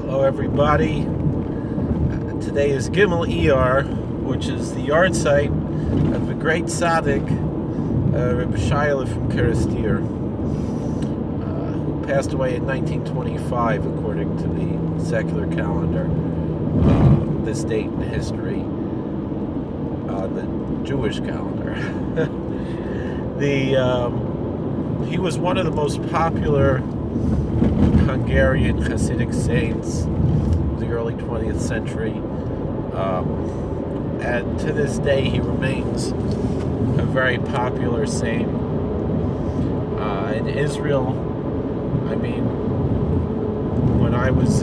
Hello everybody. Today is Gimel ER, which is the Yartzeit of the great tzaddik, Rebbe Yeshayale from Kerestir, who passed away in 1925 according to the secular calendar. This date in history, the Jewish calendar. He was one of the most popular Hungarian Hasidic saints of the early 20th century, and to this day he remains a very popular saint in Israel. I mean, when I was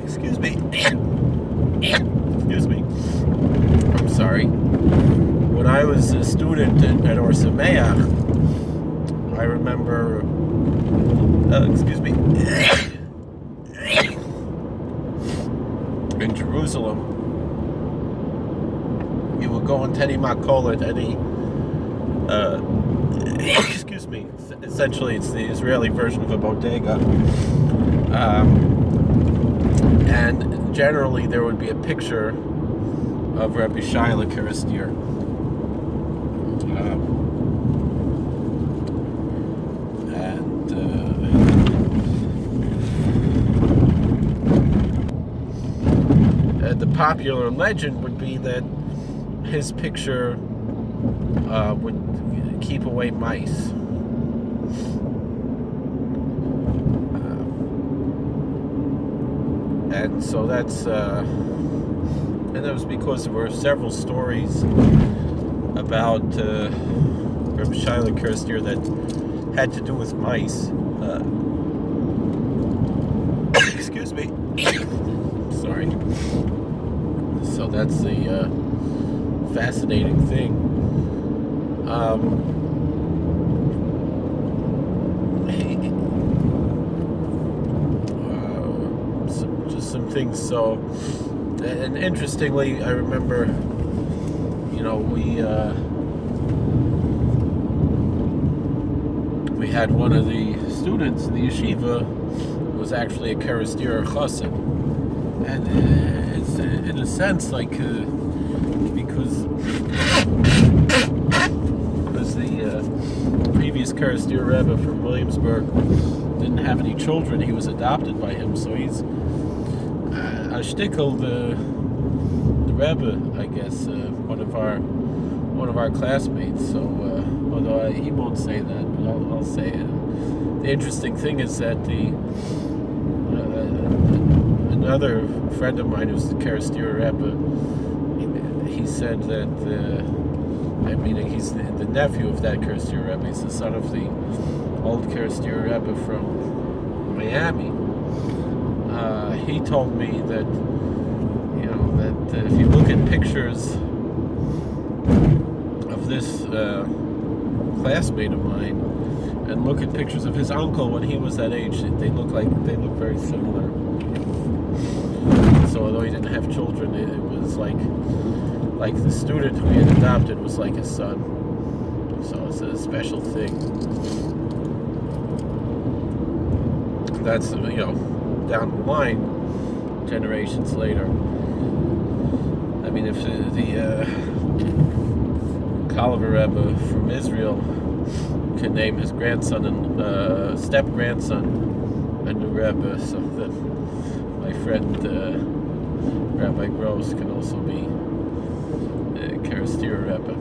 excuse me, I'm sorry. When I was a student at Or Sameach, I remember, in Jerusalem, you would go on Teddy Makolet, essentially it's the Israeli version of a bodega, and generally there would be a picture of Rebbe Yeshayale Kerestir. The popular legend would be that his picture would keep away mice. And so that's and that was because there were several stories about Rebbe Yeshayale Kerestir that had to do with mice. Sorry. So that's the fascinating thing. Just some things. So, and interestingly, I remember, we had one of the students in the yeshiva who was actually a Kerestir chassid, and it's in a sense like because the previous Kerestir Rebbe from Williamsburg didn't have any children. He was adopted by him, so he's a shtickle the Rebbe, I guess, one of our classmates. So although he won't say that, but I'll say it. The interesting thing is that another friend of mine who's the Kerestir Rebbe, he said that he's the nephew of that Kerestir Rebbe. He's the son of the old Kerestir Rebbe from Miami. He told me that if you look at pictures of this classmate of mine and look at pictures of his uncle when he was that age, they look very similar. So although he didn't have children, it was like the student who he had adopted was like his son. So it's a special thing. That's down the line, generations later. I mean, if the Kalaver Rebbe from Israel could name his grandson and step-grandson a new Rebbe, so that my friend Rabbi Gross can also be Kerestir Rebbe.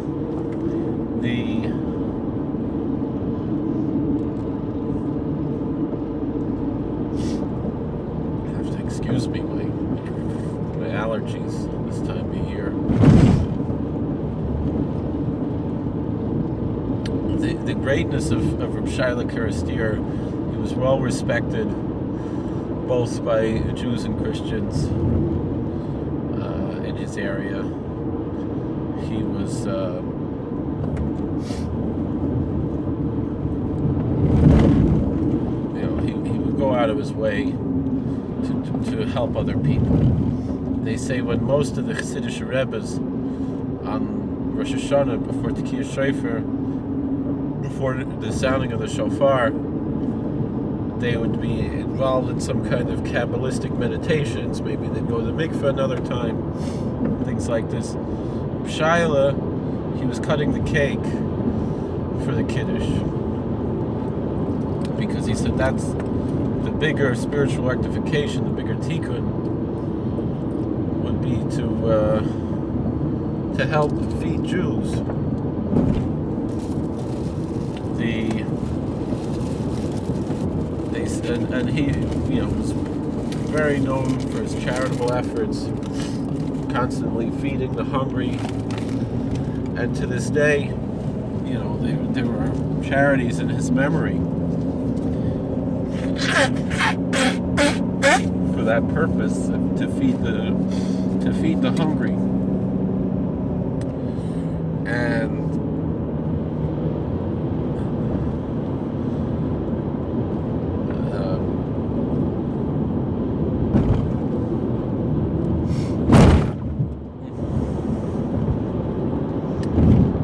You have to excuse me, my allergies this time of year. The greatness of Rebbe Yeshayale Kerestir, he was well respected both by Jews and Christians in his area. He was he would go out of his way to help other people. They say when most of the Hasidic Rebbes on Rosh Hashanah, before Tekiyah Shofar, before the sounding of the shofar, they would be involved in some kind of Kabbalistic meditations. Maybe they'd go to the mikveh another time, things like this. Yeshayale, he was cutting the cake for the Kiddush because he said that's the bigger spiritual rectification, the bigger tikkun would be to help feed Jews. And he, was very known for his charitable efforts, constantly feeding the hungry. And to this day, there are charities in his memory for that purpose, to feed the hungry. And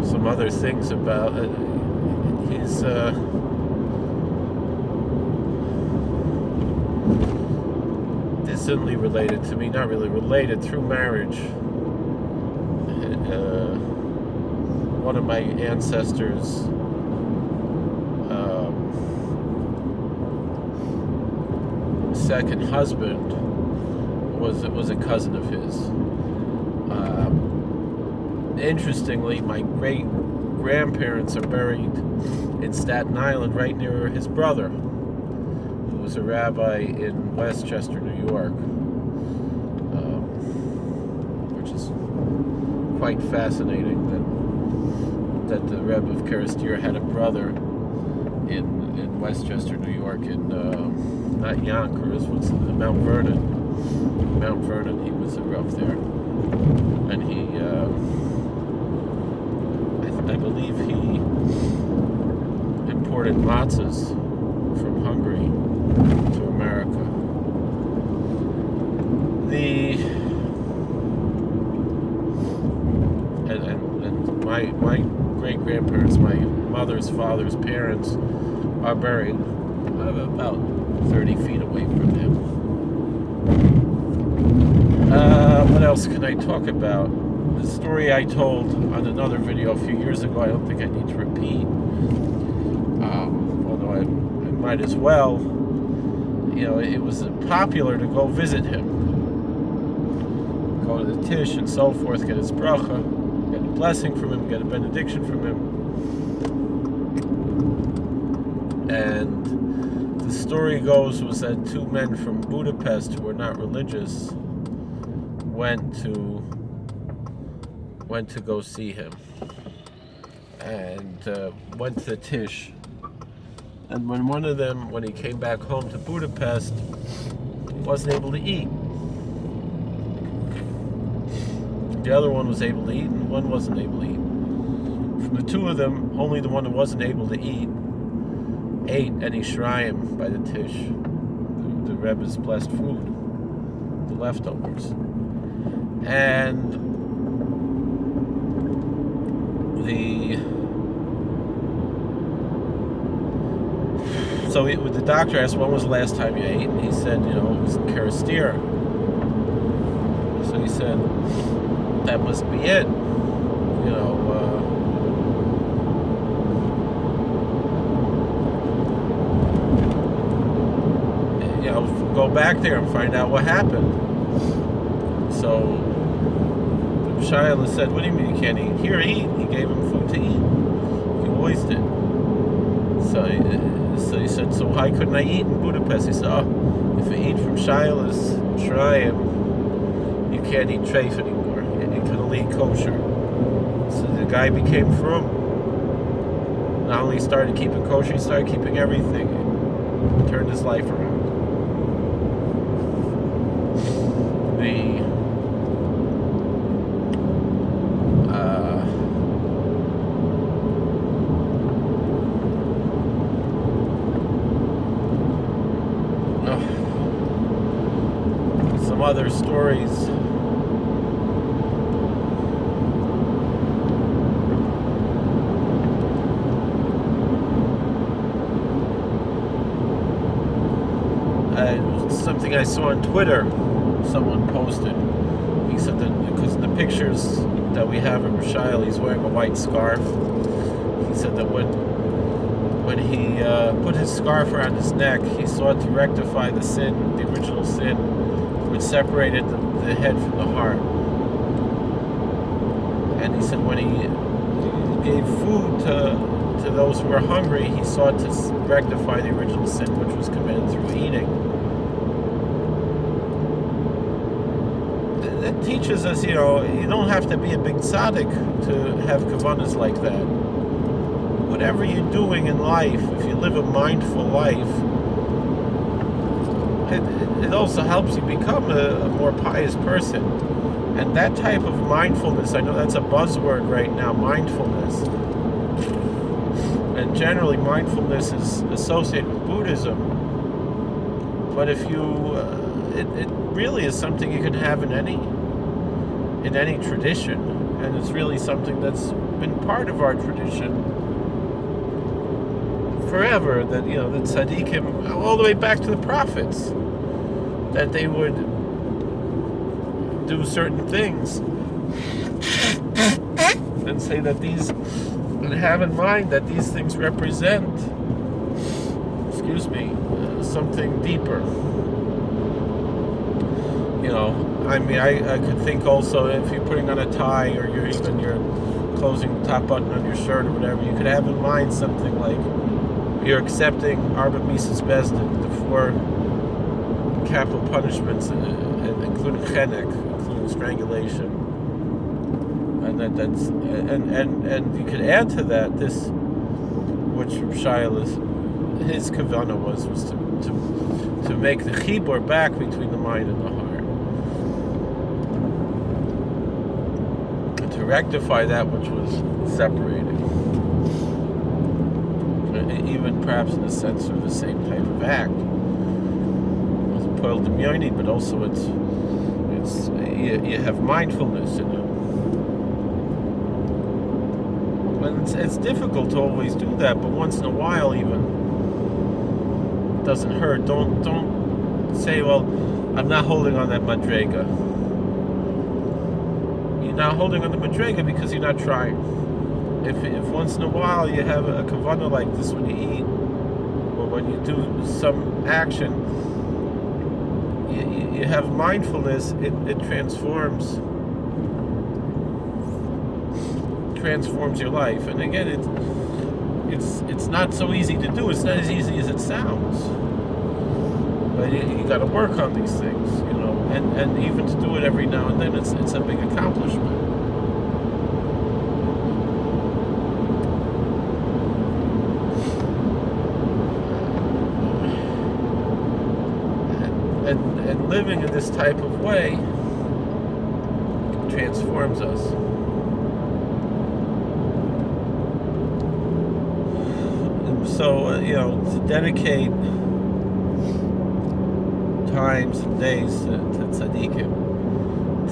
some other things about his distantly related to me, not really related, through marriage. One of my ancestors second husband was a cousin of his. Interestingly, my great-grandparents are buried in Staten Island, right near his brother, who was a rabbi in Westchester, New York, which is quite fascinating that the Rebbe of Kerestir had a brother in Westchester, New York, in not Yonkers, what's Mount Vernon. Mount Vernon, he was a Rav there, and he. I believe he imported matzahs from Hungary to America. And my great-grandparents, my mother's father's parents, are buried about 30 feet away from him. What else can I talk about? The story I told on another video a few years ago, I don't think I need to repeat, although I might as well. It was popular to go visit him, go to the tish and so forth, get his bracha, get a blessing from him, get a benediction from him. And the story goes was that two men from Budapest who were not religious went to go see him, and went to the tish. And when one of them, when he came back home to Budapest, wasn't able to eat. The other one was able to eat, and one wasn't able to eat. From the two of them, only the one who wasn't able to eat ate any shrayim by the tish, the Rebbe's blessed food, the leftovers. And so the doctor asked, when was the last time you ate? And he said, it was Kerestir. So he said, that must be it. Go back there and find out what happened. So Yeshayale said, what do you mean you can't eat? Here, eat. He gave him food to eat. He voiced it. So he said, so why couldn't I eat in Budapest? He said, if you eat from Yeshayale's shrine, you can't eat treif anymore. You can only eat kosher. So the guy became frum. Not only started keeping kosher, he started keeping everything. He turned his life around. Some other stories. something I saw on Twitter, someone posted. He said that because in the pictures that we have of Yeshayale, he's wearing a white scarf. He said that when he put his scarf around his neck, he sought to rectify the sin, the original sin, which separated the head from the heart. And he said when he gave food to those who were hungry, he sought to rectify the original sin, which was committed through eating. That teaches us, you don't have to be a big tzaddik to have kavanas like that. Whatever you're doing in life, if you live a mindful life, it also helps you become a more pious person. And that type of mindfulness, I know that's a buzzword right now, mindfulness. And generally mindfulness is associated with Buddhism. But if you, it really is something you can have in any tradition. And it's really something that's been part of our tradition forever, that the tzaddikim, all the way back to the prophets, that they would do certain things and say that and have in mind that these things represent, something deeper. I could think also, if you're putting on a tie, or you're closing the top button on your shirt or whatever, you could have in mind something like you're accepting Arba Mises Bezdin, the 4 capital punishments, including chenek, including strangulation, and and you could add to that this, which Yeshayale, his kavanah was to make the chibur back between the mind and the heart, and to rectify that which was separated. Even perhaps in the sense of the same type of act, but also it's you have mindfulness in it. And it's difficult to always do that, but once in a while, even, it doesn't hurt. Don't say, well, I'm not holding on that madrega. You're not holding on the madrega because you're not trying. If once in a while you have a kavanah like this when you eat, or when you do some action, you have mindfulness, it transforms your life. And again, it's not so easy to do. It's not as easy as it sounds. But you got to work on these things, and even to do it every now and then, it's a big accomplishment. And living in this type of way transforms us. And so, to dedicate times and days to tzaddikim,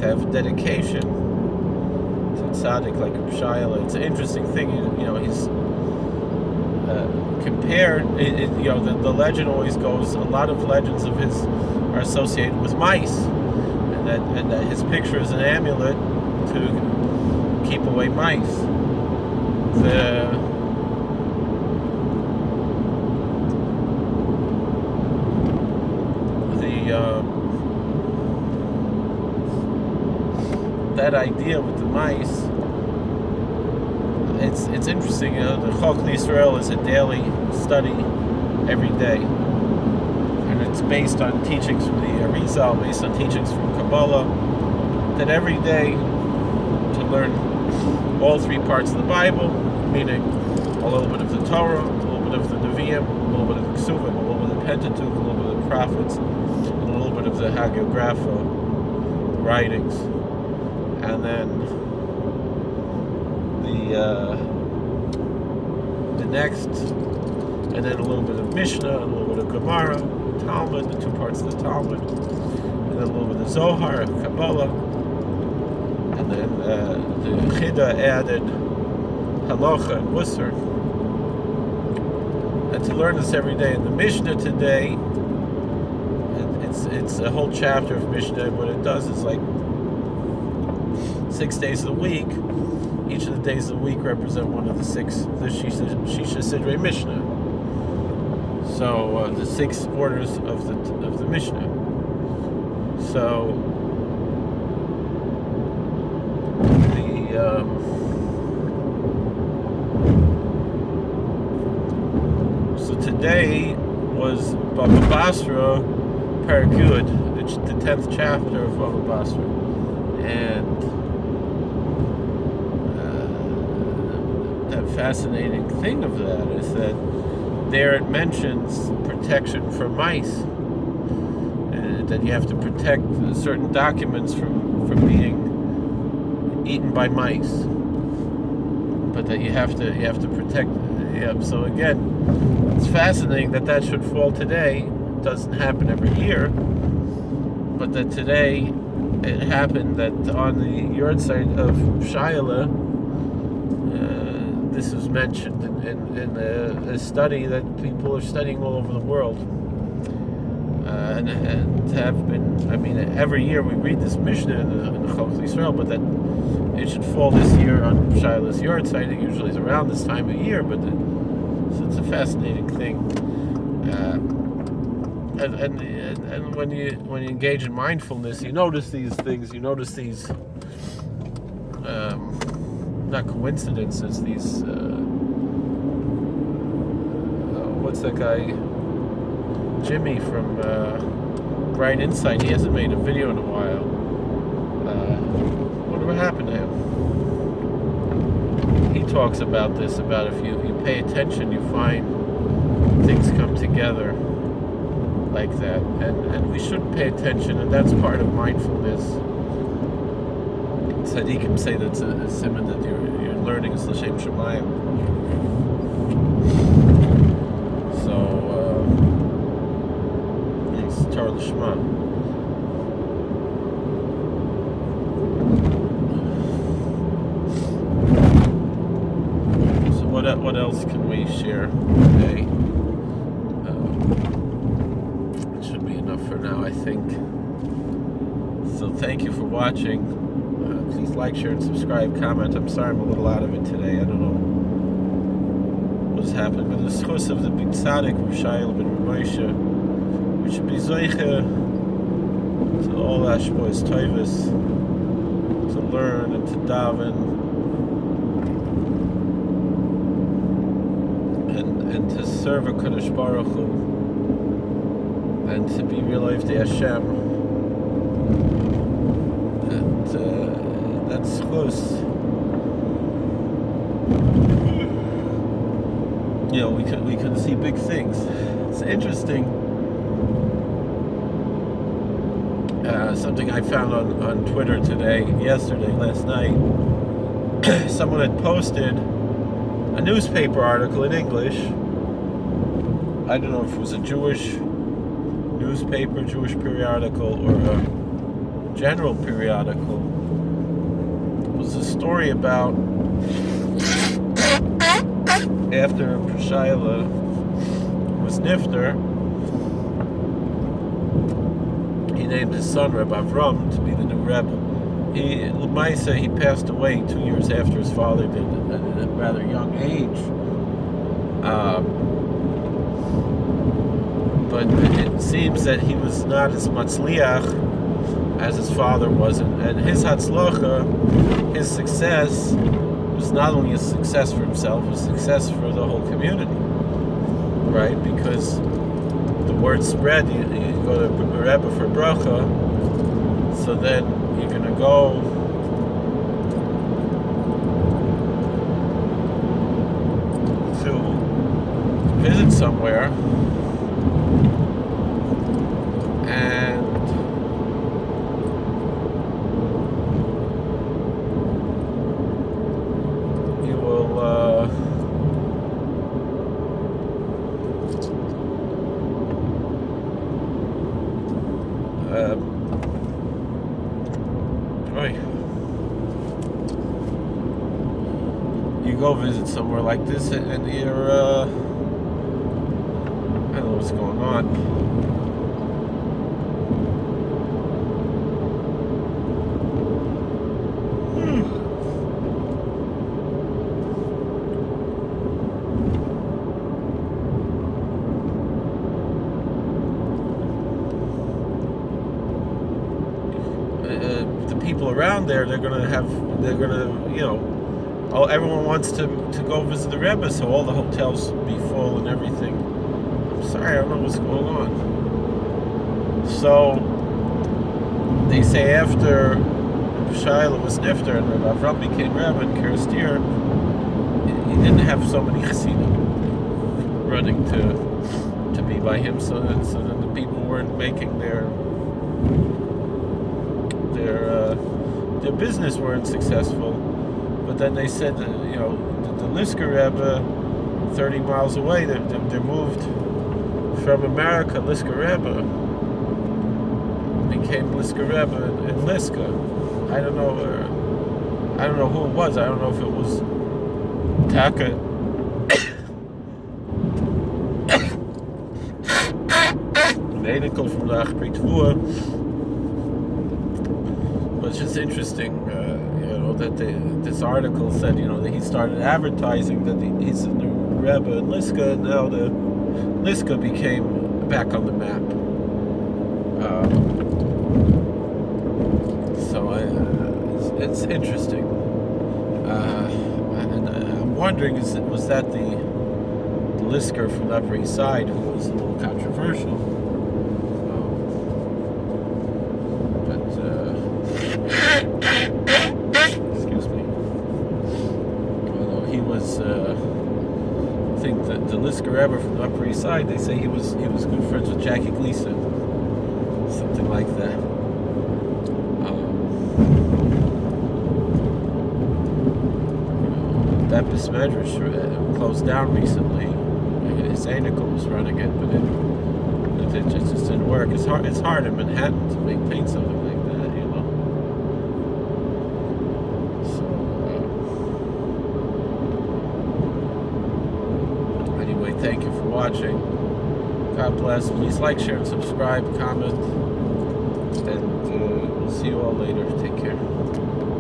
to have a dedication to tzaddik like Yeshayale, it's an interesting thing. He's compared. The legend always goes. A lot of legends of his are associated with mice, and that his picture is an amulet to keep away mice. That idea with the mice, it's interesting. The Chok L'Yisrael is a daily study every day. And it's based on teachings from the Arizal, based on teachings from Kabbalah, that every day to learn all 3 parts of the Bible, meaning a little bit of the Torah, a little bit of the Nevi'im, a little bit of the Ksuvim, a little bit of the Pentateuch, a little bit of the prophets, and a little bit of the Hagiographa writings. And then the next, and then a little bit of Mishnah, a little bit of Gemara, Talmud, the 2 parts of the Talmud, and then a little bit of Zohar, Kabbalah, and then the Chida added Halacha and Musar. And to learn this every day. And the Mishnah today it's a whole chapter of Mishnah. And what it does is like 6 days of the week. Each of the days of the week represent one of the Shisha Sidrei Mishnah. So the 6 orders of the Mishnah. So so today was Baba Basra Perek Yud, the 10th chapter of Baba Basra, and that fascinating thing of that is that there it mentions protection for mice, that you have to protect certain documents from being eaten by mice, but that you have to protect. So again, it's fascinating that should fall today. It doesn't happen every year, but that today it happened that on the Yartzeit of Yeshayale, this was mentioned in a study that people are studying all over the world, and have been. I mean, every year we read this Mishnah in the Chalach Israel, but that it should fall this year on Yeshayale's Yartzeit. It usually is around this time of year, but so it's a fascinating thing. And when you engage in mindfulness, you notice these things. You notice these not coincidences. These what's that guy Jimmy from Bright Insight? He hasn't made a video in a while. What happened to him? He talks about this, about if you pay attention, you find things come together like that, and we should pay attention, and that's part of mindfulness. Tzaddikim say that's a simon that you're learning is l'shem shemayim. So it's Torah l'shma. What else can we share today? It should be enough for now, I think. So thank you for watching. Please like, share, and subscribe, comment. I'm sorry I'm a little out of it today. I don't know what's happened. But the schus of the big tzaddik, Yeshayale ben Moshe, we should be zoiche to all Ashboy's toivus, to learn and to daven, and to serve a Kadosh Baruch Hu, and to be realized to Hashem, and that's close. You know, we can see big things. It's interesting. Something I found on Twitter last night. Someone had posted a newspaper article in English. I don't know if it was a Jewish newspaper, Jewish periodical, or a general periodical. It was a story about after Yeshayale was nifter, he named his son Rebbe Avram to be the new Rebbe. He passed away 2 years after his father did, at a rather young age. But it seems that he was not as matzliach as his father was, and his hatzlacha, his success, was not only a success for himself, it was a success for the whole community, right? Because the word spread. You go to Rebbe for bracha, so then you're going to go to visit somewhere, and you will you go visit somewhere like this, and you're I don't know what's going on. people around there, they're gonna, everyone wants to go visit the Rebbe, so all the hotels be full and everything. I'm sorry, I don't know what's going on. So they say after Yeshayale was nifter and Rebbe Avram became Rebbe in Kerestir, he didn't have so many chassidim running to be by him, so then the people weren't making their business weren't successful. But then they said that, the Lisker Rebbe, 30 miles away, they moved from America. Lisker Rebbe became Lisker Rebbe in Liska. I don't know who it was. I don't know if it was Taka. Medical from the Achbrit Tvua. But it's just interesting, that this article said, that he started advertising that he's a new Rebbe in Liska, and now the Liska became back on the map. So it's interesting. And I'm wondering, was that the Lisker from the Upper East Side who was a little controversial? Excuse me. Although he was, I think that the Lisker Rebbe from the Upper East Side, they say he was good friends with Jackie Gleason, something like that. That Besmedrish closed down recently. His Anikel was running it, but it just didn't work. It's hard in Manhattan to maintain something like that, So anyway, thank you for watching. God bless. Please like, share, and subscribe, comment, and we'll see you all later. Take care.